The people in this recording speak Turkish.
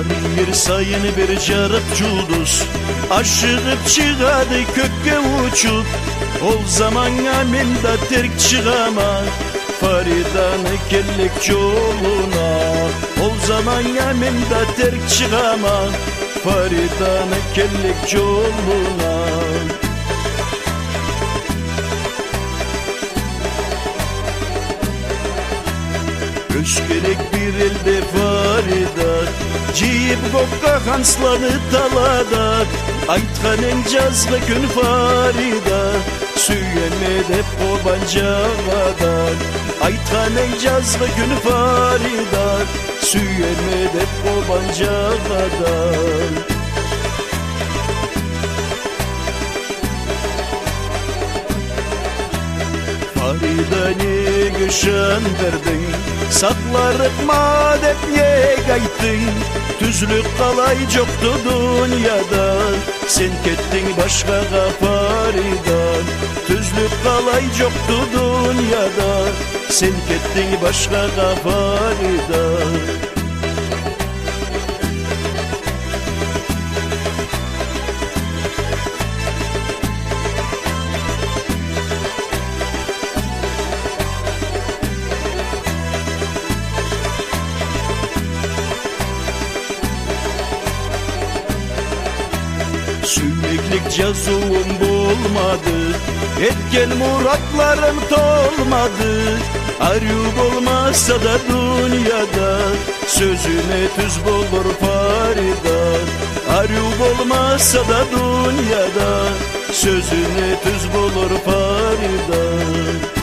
bir sayın bir carıp culduz, aşığıp çıgadı kökke uçup. Ol zaman amenda terk çıgama, Faridanı kellik yoluna. Ol zaman amenda terk çıgama, Faridanı kellik yoluna. Özgerek bir elde Farida, Ciyip kokka hanslanı taladak. Aytkanın cazlı gün Farida, Süyemede kobancağadak. Aytkanın cazlı gün Farida, Süyemede kobancağadak. Farida ne güşen verdin, saklarıp madep ye gaytın. Tüzlük kalay çoktu dünyada, sen kettin başkaga Farida. Tüzlük kalay çoktu dünyada, sen kettin başkaga Farida. Sümeklik cazuvum bulmadı, etken muratlarım tolmadı. Arıyup olmazsa da dünyada, sözüne tüz bulur Farida. Arıyup olmazsa da dünyada, sözüne tüz bulur Farida.